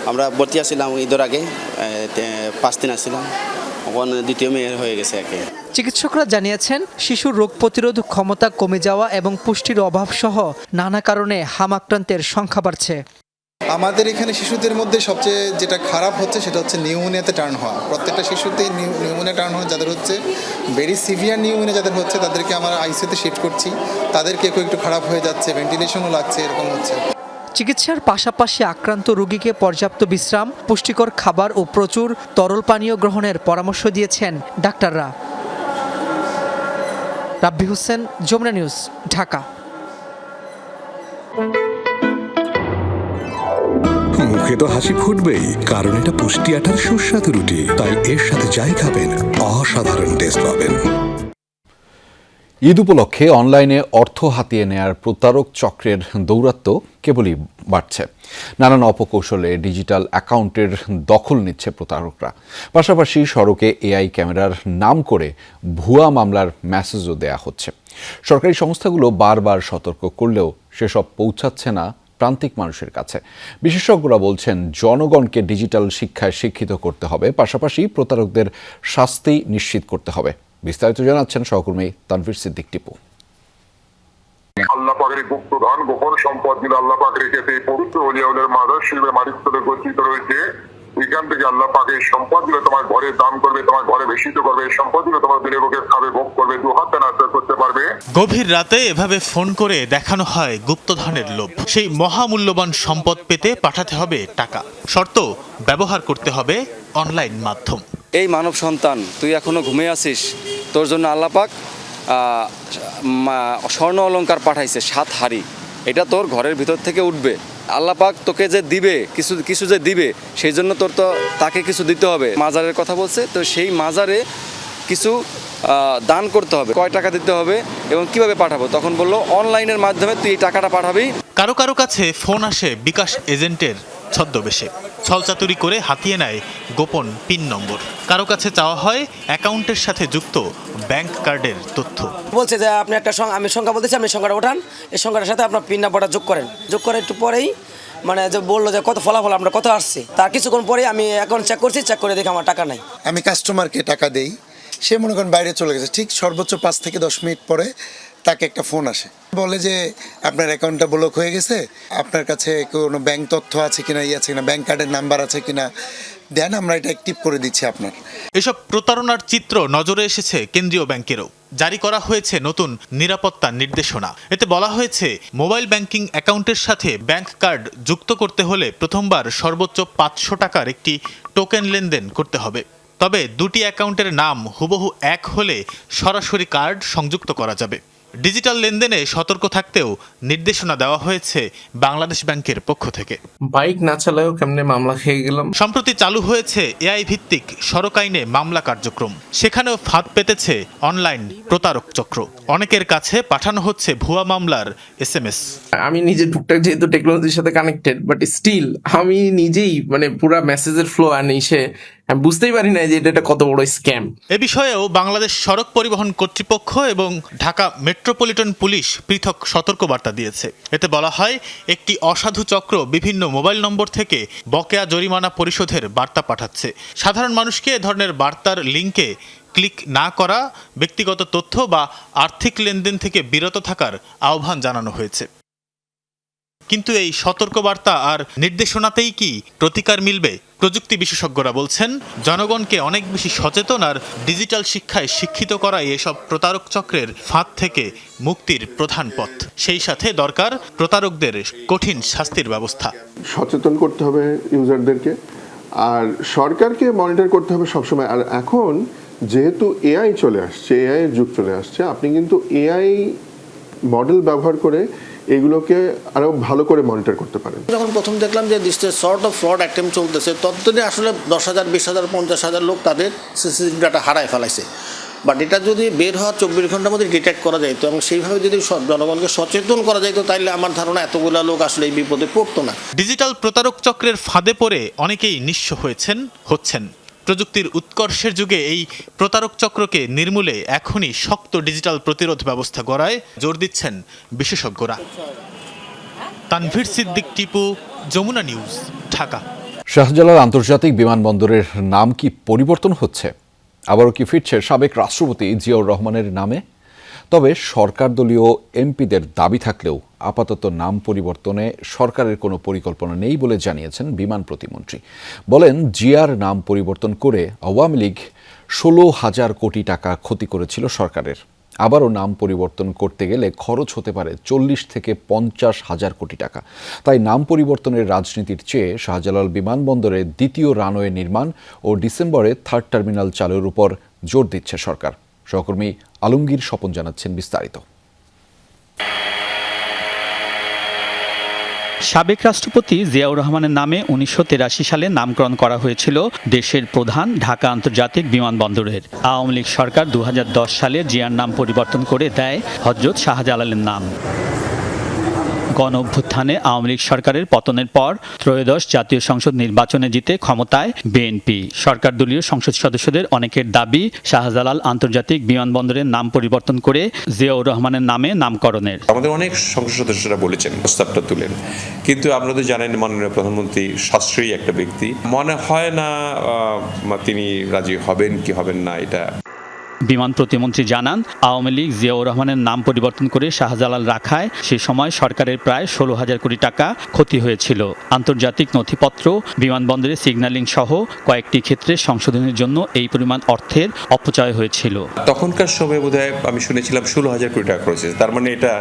Speaker 29: আমরা ভর্তি আসছিলাম ঈদের আগে, 5 দিন আসছিলাম, ওখানে দ্বিতীয় মেয়ের হয়ে গেছে একে।
Speaker 25: চিকিৎসকরা জানিয়েছেন, শিশুর রোগ প্রতিরোধ ক্ষমতা কমে যাওয়া এবং পুষ্টির অভাব সহ নানা কারণে হাম আক্রান্তের সংখ্যা বাড়ছে।
Speaker 2: আমাদের এখানে শিশুদের মধ্যে সবচেয়ে যেটা খারাপ হচ্ছে সেটা হচ্ছে নিউমোনিয়াতে টার্ন হওয়া। প্রত্যেকটা শিশুতেই নিউমোনিয়া টার্ন হওয়া, যাদের হচ্ছে ভেরি সিভিয়ার নিউমোনিয়া যাদের হচ্ছে তাদেরকে আমরা আইসিইউতে শিফট করছি, তাদেরকে একটু খারাপ হয়ে যাচ্ছে, ভেন্টিলেশনও লাগছে, এরকম হচ্ছে।
Speaker 25: চিকিৎসার পাশাপাশি আক্রান্ত রোগীকে পর্যাপ্ত বিশ্রাম, পুষ্টিকর খাবার ও প্রচুর তরল পানীয় গ্রহণের পরামর্শ দিয়েছেন ডাক্তাররা। রাব্বি হোসেন, যমুনা নিউজ, ঢাকা।
Speaker 6: মুখে তো হাসি ফুটবেই, কারণ এটা পুষ্টি আটার সুস্বাদু রুটি, তাই এর সাথে যাই খাবেন অসাধারণ টেস্ট পাবেন।
Speaker 1: ঈদ উপলক্ষে অনলাইনে অর্থ হাতিয়ে নেয়ার প্রতারক চক্রের দৌরাত্ম্য কেবলই বাড়ছে। নানান অপকৌশলে ডিজিটাল অ্যাকাউন্টের দখল নিচ্ছে প্রতারকরা। পাশাপাশি সড়কে এআই ক্যামেরার নাম করে ভুয়া মামলার মেসেজও দেয়া হচ্ছে। সরকারি সংস্থাগুলো বারবার সতর্ক করলেও সেসব পৌঁছাচ্ছে না প্রান্তিক মানুষের কাছে। বিশেষজ্ঞরা বলছেন, জনগণকে ডিজিটাল শিক্ষায় শিক্ষিত করতে হবে, পাশাপাশি প্রতারকদের শাস্তি নিশ্চিত করতে হবে। বিস্তারিত জানাচ্ছেন সহকর্মী তানভীর সিদ্দিক টিপু।
Speaker 7: আল্লাহ পাকের গুপ্তধন গোপন সম্পদ গুলো আল্লাহ পাক রেখেছে পবিত্র ওলিয়াউলের মাজার শরীফে মারিফতে গচ্ছিত রয়েছে। এখান থেকে আল্লাহ পাকের সম্পদ গুলো তোমার ঘরে দান করবে, তোমার ঘরে বেশিত করবে, সম্পদ গুলো তোমার দিনে বুকে খাবে, ভোগ করবে, দু হাতে নাস্তা করতে পারবে।
Speaker 8: গভীর রাতে এভাবে ফোন করে দেখানো হয় গুপ্তধনের লোভ। সেই মহামূল্যবান সম্পদ পেতে পাঠাতে হবে টাকা, শর্ত ব্যবহার করতে হবে অনলাইন মাধ্যম।
Speaker 9: এই মানব সন্তান, তুই এখনো ঘুমিয়ে আছিস, তোর জন্য আল্লাহ পাক স্বর্ণ অলংকার পাঠাইছে 7 হাড়ি, এটা তোর ঘরের ভিতর থেকে উঠবে। আল্লাহ পাক তোকে যে দিবে, কিছু যে দিবে, সেই জন্য তোর তো তাকে কিছু দিতে হবে। মাজারের কথা বলছে, তো সেই মাজারে কিছু দান করতে হবে। কয় টাকা দিতে হবে এবং কিভাবে পাঠাবো? তখন বললো অনলাইনের মাধ্যমে তুই এই টাকাটা পাঠাবি।
Speaker 8: কারো কারো কাছে ফোন আসে বিকাশ এজেন্টের ছদ্মবেশে, ছলচাতুরি করে হাতিয়ে নেয় গোপন পিন নম্বর। কারো কাছে চাওয়া হয় অ্যাকাউন্টের সাথে যুক্ত ব্যাংক কার্ডের তথ্য।
Speaker 10: বলছে যে আপনি একটা আমি সংখ্যা বলতেছি, আপনি সংখ্যাটা ওঠান, এই সংখ্যাটার সাথে আপনার পিন নাম্বারটা যোগ করেন। যোগ করে একটু পরেই মানে যে বললো যে কত ফলাফল আমরা কত আসছে, তার কিছুক্ষণ পরে আমি অ্যাকাউন্ট চেক করছি, চেক করে দেখি আমার টাকা নাই।
Speaker 2: আমি কাস্টমারকে টাকা দেই, সে মনে করেন বাইরে চলে গেছে, ঠিক সর্বোচ্চ 5 থেকে 10 মিনিট পরে তাকে একটা ফোন আসে, বলে যে আপনার অ্যাকাউন্টটা ব্লক হয়ে গেছে, আপনার কাছে কোনো ব্যাংক তথ্য আছে কিনা, আছে কিনা, ব্যাংক কার্ডের নাম্বার আছে কিনা, দেন আমরা এটা অ্যাক্টিভ করে দিচ্ছি আপনার।
Speaker 8: এসব প্রতারণার চিত্র নজরে এসেছে কেন্দ্রীয় ব্যাংকেরও। জারি করা হয়েছে নতুন নিরাপত্তা নির্দেশনা। এতে বলা হয়েছে, মোবাইল ব্যাংকিং অ্যাকাউন্টের সাথে ব্যাংক কার্ড যুক্ত করতে হলে প্রথমবার সর্বোচ্চ 500 টাকার একটি টোকেন লেনদেন করতে হবে। তবে দুটি অ্যাকাউন্টের নাম হুবহু এক হলে সরাসরি কার্ড সংযুক্ত করা যাবে। ডিজিটাল লেনদেনে সতর্ক থাকতেও নির্দেশনা দেওয়া হয়েছে বাংলাদেশ ব্যাংকের পক্ষ থেকে।
Speaker 20: বাইক না চালায়ও কেমনে মামলা খেয়ে গেলাম।
Speaker 8: সম্প্রতি চালু হয়েছে এআই ভিত্তিক সড়ক আইনে মামলা কার্যক্রম। সেখানেও ফাঁদ পেতেছে অনলাইন প্রতারক চক্র। অনেকের কাছে পাঠানো হচ্ছে ভুয়া মামলার SMS।
Speaker 20: আমি নিজে টুকটাক যেহেতু টেকনোলজির সাথে কানেক্টেড, বাট স্টিল আমি নিজেই মানে পুরো মেসেজের ফ্লো আনি, আমি বুঝতেই পারি না যে এটা কত বড় স্ক্যাম।
Speaker 8: এ বিষয়েও বাংলাদেশ সড়ক পরিবহন কর্তৃপক্ষ এবং ঢাকা মেট্রোপলিটন পুলিশ পৃথক সতর্কবার্তা দিয়েছে। এতে বলা হয়, একটি অসাধু চক্র বিভিন্ন মোবাইল নম্বর থেকে বকেয়া জরিমানা পরিশোধের বার্তা পাঠাচ্ছে। সাধারণ মানুষকে এ ধরনের বার্তার লিঙ্কে ক্লিক না করা, ব্যক্তিগত তথ্য বা আর্থিক লেনদেন থেকে বিরত থাকার আহ্বান জানানো হয়েছে। কিন্তু এই সতর্কবার্তা আর নির্দেশনাতেই কি প্রতিকার মিলবে? প্রযুক্তি বিশেষজ্ঞরা বলছেন, জনগণকে অনেক বেশি সচেতন আর ডিজিটাল শিক্ষায় শিক্ষিত করাই এসব প্রতারক চক্রের ফাঁদ থেকে মুক্তির প্রধান পথ। সেই সাথে দরকার প্রতারকদের কঠিন শাস্তির ব্যবস্থা।
Speaker 11: সচেতন করতে হবে ইউজারদেরকে, আর সরকারকে মনিটর করতে হবে সবসময়। আর এখন যেহেতু এআই চলে আসছে, এআই এর যুগ চলে আসছে, আপনি কিন্তু এআই মডেল ব্যবহার করে এগুলোকে আরো ভালো করে মনিটর করতে পারেন।
Speaker 14: যখন প্রথম দেখলাম যে this sort of fraud attempt চলতেছে, ততদিনে আসলে 10,000, 20,000, 50,000 লোক তাদের সিসিটিভি ডাটা হারায় ফেলাইছে। বাট এটা যদি বের হওয়ার 24 ঘন্টার মধ্যে ডিটেক্ট করা যাইতো এবং সেইভাবে যদি জনগণকে সচেতন করা যাইতো, তাইলে আমার ধারণা এতগুলো লোক আসলে এই বিপদে পড়তো না।
Speaker 8: ডিজিটাল প্রতারক চক্রের ফাঁদে পড়ে অনেকেই নিঃস্ব হচ্ছেন। প্রযুক্তির উৎকর্ষের যুগে এই প্রতারক চক্রকে নির্মূলে এখনই শক্ত ডিজিটাল প্রতিরোধ ব্যবস্থা গড়ায় জোর দিচ্ছেন বিশেষজ্ঞরা। তানভীর সিদ্দিক টিপু, যমুনা নিউজ, ঢাকা।
Speaker 1: শাহজালাল আন্তর্জাতিক বিমানবন্দরের নাম কি পরিবর্তন হচ্ছে? আবারও কি ফিরছে সাবেক রাষ্ট্রপতি জিয়াউর রহমানের নামে? তবে সরকার দলীয় এমপিদের দাবি থাকলেও আপাতত নাম পরিবর্তনে সরকারের কোনো পরিকল্পনা নেই বলে জানিয়েছেন বিমান প্রতিমন্ত্রী। বলেন, জিয়ার নাম পরিবর্তন করে আওয়ামী লীগ 16,000 কোটি টাকা ক্ষতি করেছিল সরকারের। আবারও নাম পরিবর্তন করতে গেলে খরচ হতে পারে 40 থেকে 50,000 কোটি টাকা। তাই নাম পরিবর্তনের রাজনীতির চেয়ে শাহজালাল বিমানবন্দরে দ্বিতীয় রানওয়ে নির্মাণ ও ডিসেম্বরে 3rd টার্মিনাল চালুর উপর জোর দিচ্ছে সরকার। সহকর্মী আলমগীর স্বপন জানাচ্ছেন বিস্তারিত।
Speaker 3: সাবেক রাষ্ট্রপতি জিয়াউর রহমানের নামে 1983 সালে নামকরণ করা হয়েছিল দেশের প্রধান ঢাকা আন্তর্জাতিক বিমানবন্দরের। আওয়ামী লীগ সরকার 2010 সালে জিয়ার নাম পরিবর্তন করে দেয় হযরত শাহজালালের নাম। গণ অভ্যুত্থানে আওয়ামী লীগ সরকারের পতনের পর ত্রয়োদশ জাতীয় সংসদ নির্বাচনে জিতে ক্ষমতায় বিএনপি। সরকার দলীয় সংসদ সদস্যদের অনেকের দাবি শাহজালাল আন্তর্জাতিক বিমানবন্দরের নাম পরিবর্তন করে জিয়াউর রহমানের নামে নামকরণের।
Speaker 4: আমাদের অনেক সংসদ সদস্যরা বলেছেন, প্রস্তাবটা তুলেন, কিন্তু আপনারা তো জানেন মাননীয় প্রধানমন্ত্রী সাশ্রয়ী একটা ব্যক্তি, মনে হয় না তিনি রাজি হবেন কি হবেন না। এটা
Speaker 3: বিমান প্রতিমন্ত্রী জানান, আওয়ামী লীগ জিয়াউর রহমানের নাম পরিবর্তন করে শাহজালাল রাখায় সে সময় সরকারের প্রায় 16,000 কোটি টাকা ক্ষতি হয়েছিল। আন্তর্জাতিক নথিপত্র, বিমানবন্দরে সিগন্যালিং সহ কয়েকটি ক্ষেত্রে সংশোধনের জন্য এই পরিমাণ অর্থের অপচয় হয়েছিল।
Speaker 4: তখনকার সময় বোধহয় আমি শুনেছিলাম 16,000 কোটি টাকা খরচ হয়েছে। তার মানে এটা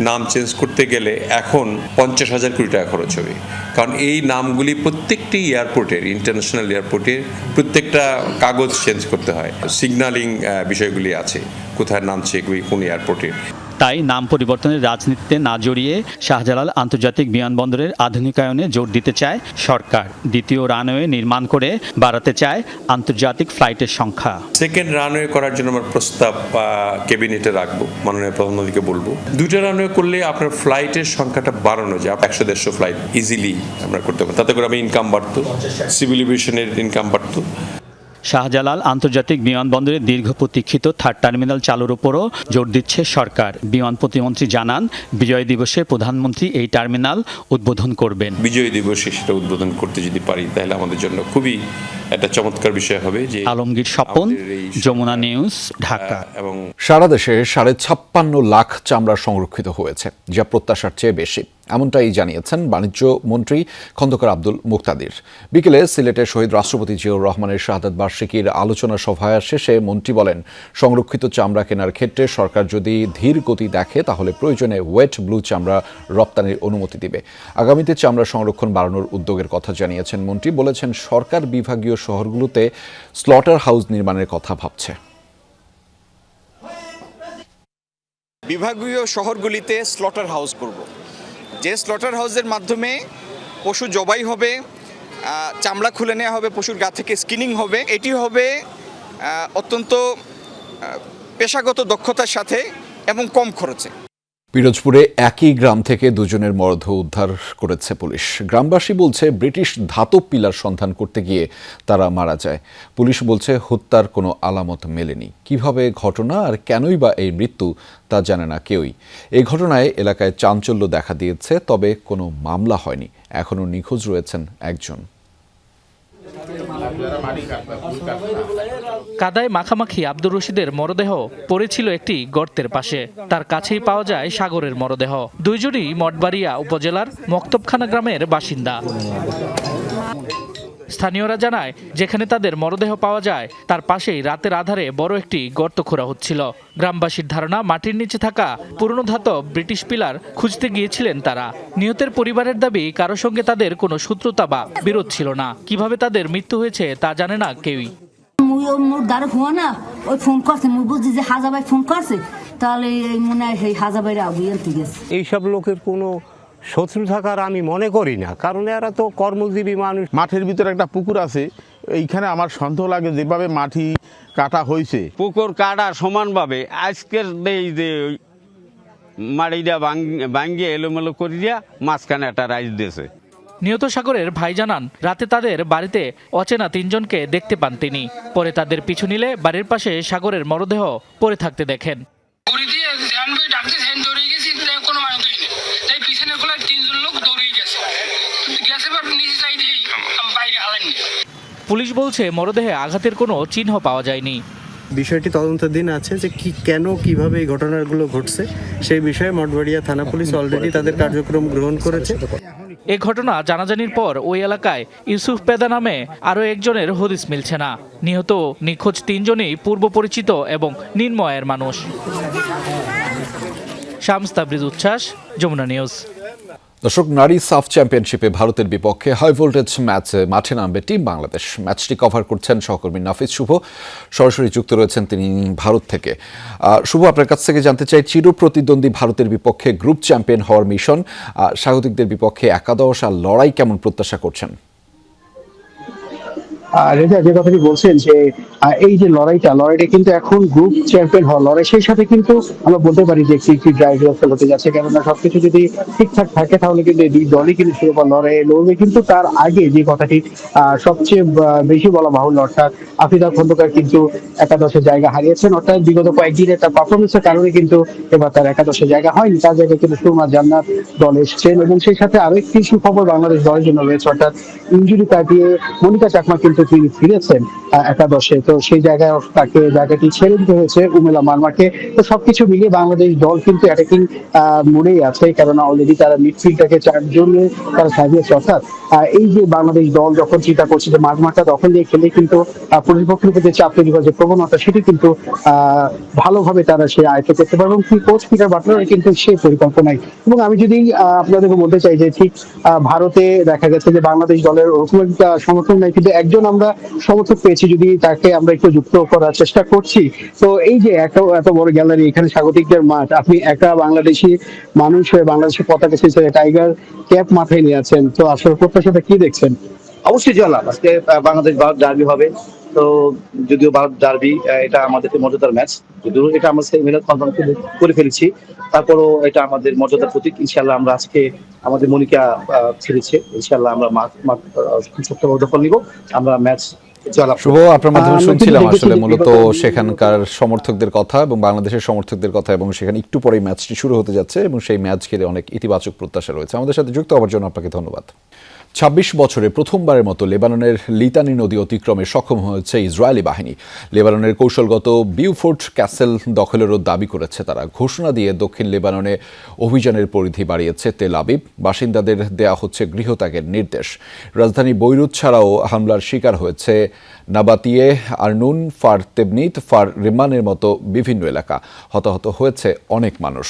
Speaker 4: নাম চেঞ্জ করতে গেলে এখন 50,000 কোটি টাকা খরচ হবে। কারণ এই নামগুলি প্রত্যেকটি এয়ারপোর্টের, ইন্টারন্যাশনাল এয়ারপোর্টের প্রত্যেকটা কাগজ চেঞ্জ করতে হয়। সিগন্যালিং বিষয়গুলি আছে, কোথায় নামছে কোন এয়ারপোর্টের।
Speaker 3: তাই নাম পরিবর্তনের রাজনীতিতে না জড়িয়ে শাহজালাল আন্তর্জাতিক বিমানবন্দরের আধুনিকায়নে জোর দিতে চায় সরকার। দ্বিতীয় রানওয়ে নির্মাণ করে বাড়াতে চায় আন্তর্জাতিক ফ্লাইটের সংখ্যা।
Speaker 4: সেকেন্ড রানওয়ে করার জন্য আমার প্রস্তাব ক্যাবিনেটে রাখবো, মাননীয় প্রধানমন্ত্রীকে বলবো। 2টা রানওয়ে করলে আপনার ফ্লাইটের সংখ্যাটা বাড়ানো যায়, 100-150 ফ্লাইট ইজিলি আমরা করতে পারি। তাতে করে আমি ইনকাম বাড়তো, সিভিল এভিয়েশনের ইনকাম বাড়তো।
Speaker 3: শাহজালাল আন্তর্জাতিক বিমানবন্দরে দীর্ঘ প্রতীক্ষিত 3rd টার্মিনাল চালুর উপরও জোর দিচ্ছে সরকার। বিমান প্রতিমন্ত্রী জানান, বিজয় দিবসে প্রধানমন্ত্রী এই টার্মিনাল উদ্বোধন করবেন।
Speaker 4: বিজয় দিবসে সেটা উদ্বোধন করতে যদি পারি তাহলে আমাদের জন্য খুবই একটা চমৎকার বিষয় হবে। যে
Speaker 3: আলমগীর স্বপন, যমুনা নিউজ, ঢাকা।
Speaker 4: এবং
Speaker 1: সারা দেশে 56.5 লাখ চামড়া সংরক্ষিত হয়েছে, যা প্রত্যাশার চেয়ে বেশি। এমনটাই জানিয়েছেন বাণিজ্য মন্ত্রী খন্দকার আব্দুল মুক্তাদির। বিকেলে সিলেটে শহীদ রাষ্ট্রপতি জিয়াউর রহমানের শাহাদাত বার্ষিকীর আলোচনা সভা শেষে মন্ত্রী বলেন, সংরক্ষিত চামড়া কেনার ক্ষেত্রে সরকার যদি ধীর গতি দেখে তাহলে প্রয়োজনে ওয়েট ব্লু চামড়া রপ্তানির অনুমতি দিবে। আগামীতে চামড়া সংরক্ষণ বাড়ানোর উদ্যোগের কথা জানিয়েছেন মন্ত্রী। বলেছেন, সরকার বিভাগীয় শহরগুলোতে স্লটার হাউস নির্মাণের কথা ভাবছে।
Speaker 5: বিভাগীয় শহরগুলিতে স্লটার হাউস করব, যে স্লটার হাউসের মাধ্যমে পশু জবাই হবে, চামড়া খুলে নেওয়া হবে, পশুর গা থেকে স্কিনিং হবে। এটি হবে অত্যন্ত পেশাগত দক্ষতার সাথে এবং কম খরচে।
Speaker 1: পিরোজপুরে একই গ্রাম থেকে দুজনের মরদেহ উদ্ধার করেছে পুলিশ। গ্রামবাসী বলছে, ব্রিটিশ ধাতব পিলার সন্ধান করতে গিয়ে তারা মারা যায়। পুলিশ বলছে, হত্যার কোনো আলামত মেলেনি। কিভাবে ঘটনা আর কেনই বা এই মৃত্যু তা জানে না কেউই। এই ঘটনায় এলাকায় চাঞ্চল্য দেখা দিয়েছে, তবে কোনো মামলা হয়নি। এখনও নিখোঁজ রয়েছেন একজন।
Speaker 25: কাদায় মাখামাখি আব্দুর রশিদের মরদেহ পড়েছিল একটি গর্তের পাশে। তার কাছেই পাওয়া যায় সাগরের মরদেহ। দুইজনই মঠবাড়িয়া উপজেলার মক্তবখানা গ্রামের বাসিন্দা। স্থানীয়রা জানায়, যেখানে তাদের মরদেহ পাওয়া যায় তার পাশেই রাতের আধারে বড় একটি গর্ত খোঁড়া হচ্ছিল। গ্রামবাসীর ধারণা, মাটির নিচে থাকা পুরনো ধাতব ব্রিটিশ পিলার খুঁজতে গিয়েছিলেন তারা। নিহতের পরিবারের দাবি, কারো সঙ্গে তাদের কোনো শত্রুতা বা বিরোধ ছিল না। কিভাবে তাদের মৃত্যু হয়েছে তা জানে না কেউই।
Speaker 23: ফোন করছে, বুঝছি যে হাজাবাই ফোন করছে, তাহলে মনে হয় হাজাবাই
Speaker 12: এইসব লোকের কোনো শত্রু থাকার আমি মনে করি না, কারণ এরা তো কর্মজীবী মানুষ।
Speaker 13: মাঠের ভিতরে একটা পুকুর আছে, এইখানে আমার সন্দেহ লাগে যেভাবে মাটি কাটা হয়েছে,
Speaker 15: পুকুর কাটা সমানভাবে আজকের এই যে মাটিটা ভাঙ্গিয়ে এলোমেলো করিয়া মাঝখানে একটা রাইজ দিয়েছে।
Speaker 25: নিহত সাগরের ভাই জানান, রাতে তাদের বাড়িতে অচেনা 3 জনকে দেখতে পান তিনি। পরে তাদের পিছু নিলে বাড়ির পাশে সাগরের মরদেহ পড়ে থাকতে দেখেন। পুলিশ বলছে, মরদেহে আঘাতের কোনো চিহ্ন পাওয়া যায়নি।
Speaker 16: বিষয়টি তদন্তাধীন আছে যে কেন কিভাবে এই ঘটনাগুলো ঘটছে সেই বিষয়ে মঠবাড়িয়া থানা পুলিশ অলরেডি তাদের কার্যক্রম গ্রহণ করেছে।
Speaker 25: এ ঘটনা জানাজানির পর ওই এলাকায় ইউসুফ পেদা নামে আরও একজনের হদিস মিলছে না। নিহত নিখোঁজ 3 জনই পূর্ব পরিচিত এবং নির্ময়ের মানুষ। শামস তাবরিজ উচ্ছ্বাস, যমুনা নিউজ।
Speaker 1: দর্শক, নারী সাফ চ্যাম্পিয়নশিপে ভারতের বিপক্ষে হাই ভোল্টেজ ম্যাচে মাঠে নামবে টিম বাংলাদেশ। ম্যাচটি কভার করছেন সহকর্মী নাফিজ শুভ, সরাসরি যুক্ত রয়েছেন তিনি ভারত থেকে। শুভ, আপনার কাছ থেকে জানতে চাই, চিরপ্রতিদ্বন্দ্বী ভারতের বিপক্ষে গ্রুপ চ্যাম্পিয়ন হওয়ার মিশন, স্বাগতিকদের বিপক্ষে একাদশ আর লড়াই কেমন প্রত্যাশা করছেন?
Speaker 17: রেজা, যে কথাটি বলছেন যে এই যে লড়াইটা কিন্তু এখন গ্রুপ চ্যাম্পিয়ন হওয়ার লড়াই, সেই সাথে কিন্তু আমরা বলতে পারি যে একটি ড্রাইভার হতে যাচ্ছে। কেননা সবকিছু যদি ঠিকঠাক থাকে তাহলে কিন্তু এই দুই দলই কিন্তু শিরোপা লড়াই লড়বে। কিন্তু তার আগে যে কথাটি সবচেয়ে বেশি বলা বাহুল্য, অর্থাৎ আফিদা খন্দকার কিন্তু একাদশের জায়গা হারিয়েছেন। অর্থাৎ বিগত কয়েকদিনের তার পারফরমেন্সের কারণে কিন্তু এবার তার একাদশের জায়গা হয়নি। তার জায়গায় কিন্তু সুরমা জান্নাত দল এসছেন এবং সেই সাথে আরো একটি সুখবর বাংলাদেশ দলের জন্য রয়েছে, অর্থাৎ ইনজুরি কাটিয়ে মনিকা চাকমা কিন্তু তিনি ফিরেছেন একাদশে। তো সেই জায়গায় তাকে জায়গাটি ছেড়ে দিতে হয়েছে উমেলা মারমাকে। তো সবকিছু মিলিয়ে বাংলাদেশ দল কিন্তু অ্যাটাকিং মোডেই আছে, কেননা অলরেডি তারা মিডফিল্ডটাকে 4 জনে তারা সাজিয়েছে। অর্থাৎ এই যে বাংলাদেশ দল যখন চিন্তা করছে যে মাঝমাঠটা দখল দিয়ে খেলে কিন্তু প্রতিপক্ষের উপর যে চাপ তৈরি করার যে প্রবণতা, সেটি কিন্তু ভালোভাবে তারা সে আয়ত্ত করতে পারবে। এবং কোচ পিটার বাটলারের কিন্তু সেই পরিকল্পনাই। এবং আমি যদি আপনাদেরকে বলতে চাই যে ঠিক ভারতে দেখা গেছে যে বাংলাদেশ দলের ওরকম একটা সমর্থন নাই, কিন্তু একজন আমরা সমর্থক পেয়েছি, যদি তাকে আমরা একটু যুক্ত করার চেষ্টা করছি। তো এই যে এত বড় গ্যালারি, এখানে স্বাগতিকদের মাঠ, আপনি একা বাংলাদেশি মানুষ হয়ে বাংলাদেশের পতাকা শেষে টাইগার ক্যাপ মাথায় নিয়ে আছেন, তো আসলে প্রত্যাশাটা কি দেখছেন?
Speaker 18: অবশ্যই জয়লাভ। আজকে বাংলাদেশ ভারত ডার্বি হবে। তো যদিও ভারত ডার্বি, এটা আমাদের মর্যাদার ম্যাচ, যদিও এটা আমরা সেমিফাইনাল কনফার্ম করে ফেলেছি, তারপরও এটা আমাদের মর্যাদার প্রতীক। ইনশাআল্লাহ আমরা আজকে আমাদের মনিকা ছেড়েছে, ইনশাআল্লাহ আমরা দখল নিব, আমরা ম্যাচ।
Speaker 1: শুভ, আপনার মাধ্যমে শুনছিলাম আসলে মূলত সেখানকার সমর্থকদের কথা এবং বাংলাদেশের সমর্থকদের কথা, এবং সেখানে একটু পরেই ম্যাচটি শুরু হতে যাচ্ছে এবং সেই ম্যাচ ঘিরে অনেক ইতিবাচক প্রত্যাশা রয়েছে। আমাদের সাথে যুক্ত হওয়ার জন্য আপনাকে ধন্যবাদ। 26 বছরে প্রথমবারের মতো লেবাননের লিতানি নদী অতিক্রমে সক্ষম হয়েছে ইসরায়েলি বাহিনী। লেবাননের কৌশলগত বিউফোর্ট ক্যাসেল দখলেরও দাবি করেছে তারা। ঘোষণা দিয়ে দক্ষিণ লেবাননে অভিযানের পরিধি বাড়িয়েছে তেল আবিব। বাসিন্দাদের দেয়া হচ্ছে গৃহত্যাগের নির্দেশ। রাজধানী বৈরুত ছাড়াও হামলার শিকার হয়েছে নাবাতিয়ে, আরনুন, ফার তেবনিত, ফার রিমানের মতো বিভিন্ন এলাকা। হতাহত হয়েছে অনেক মানুষ।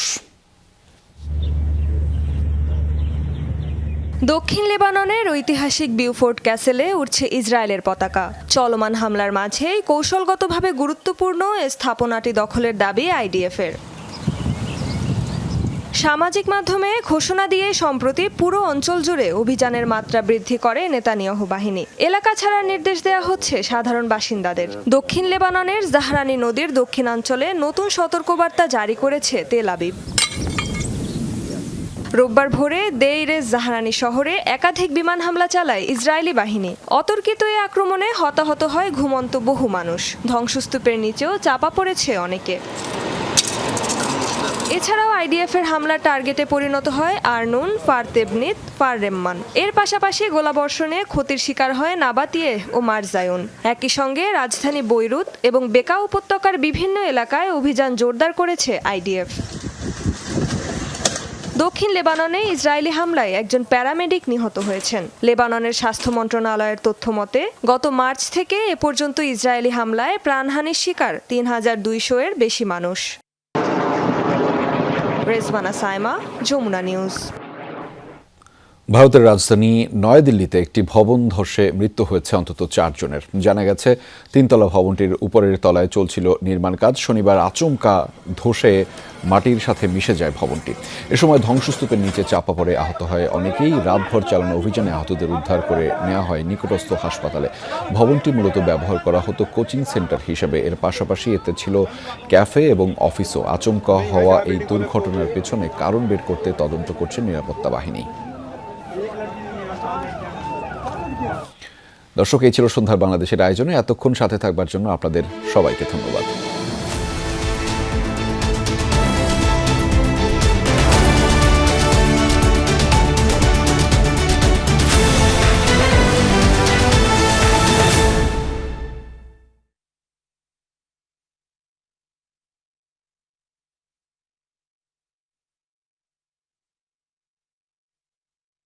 Speaker 19: দক্ষিণ লেবাননের ঐতিহাসিক বিউফোর্ট ক্যাসেলে উঠছে ইসরায়েলের পতাকা। চলমান হামলার মাঝেই কৌশলগতভাবে গুরুত্বপূর্ণ স্থাপনাটি দখলের দাবি আইডিএফের। সামাজিক মাধ্যমে ঘোষণা দিয়ে সম্প্রতি পুরো অঞ্চল জুড়ে অভিযানের মাত্রা বৃদ্ধি করে নেতানিয়াহু বাহিনী। এলাকা ছাড়ার নির্দেশ দেওয়া হচ্ছে সাধারণ বাসিন্দাদের। দক্ষিণ লেবাননের জাহরানি নদীর দক্ষিণাঞ্চলে নতুন সতর্কবার্তা জারি করেছে তেল আবিব। রোববার ভোরে দেইরে জাহরানি শহরে একাধিক বিমান হামলা চালায় ইসরায়েলি বাহিনী। অতর্কিত এই আক্রমণে হতাহত হয় ঘুমন্ত বহু মানুষ। ধ্বংসস্তূপের নিচেও চাপা পড়েছে অনেকে। এছাড়াও আইডিএফের হামলার টার্গেটে পরিণত হয় আরনুন, ফার তেবনিত, ফার রেম্মান। এর পাশাপাশি গোলাবর্ষণে ক্ষতির শিকার হয় নাবাতিয়ে ও মারজায়ুন। একই সঙ্গে রাজধানী বৈরুত এবং বেকা উপত্যকার বিভিন্ন এলাকায় অভিযান জোরদার করেছে আইডিএফ। দক্ষিণ লেবাননে ইসরায়েলি হামলায় একজন প্যারামেডিক নিহত হয়েছেন। লেবাননের স্বাস্থ্য মন্ত্রণালয়ের তথ্য মতে গত মার্চ থেকে এ পর্যন্ত ইসরায়েলি হামলায় প্রাণহানির শিকার 3200-এর বেশি মানুষ। রেজওয়ানা সাইমা, যমুনা নিউজ।
Speaker 1: ভারতের রাজধানী নয়াদিল্লিতে একটি ভবন ধসে মৃত্যু হয়েছে অন্তত 4 জনের। জানা গেছে 3তলা ভবনটির উপরের তলায় চলছিল নির্মাণ কাজ। শনিবার আচমকা ধসে মাটির সাথে মিশে যায় ভবনটি। এ সময় ধ্বংসস্তূপের নিচে চাপা পড়ে আহত হয় অনেকেই। রাতভর চালানো অভিযানে আহতদের উদ্ধার করে নেওয়া হয় নিকটস্থ হাসপাতালে। ভবনটি মূলত ব্যবহার করা হতো কোচিং সেন্টার হিসেবে। এর পাশাপাশি এতে ছিল ক্যাফে এবং অফিসও। আচমকা হওয়া এই দুর্ঘটনার পেছনে কারণ বের করতে তদন্ত করছে নিরাপত্তা বাহিনী। দর্শক, এই ছিল সন্ধ্যার বাংলাদেশের আয়োজনে। এতক্ষণ সাথে থাকবার জন্য আপনাদের সবাইকে ধন্যবাদ।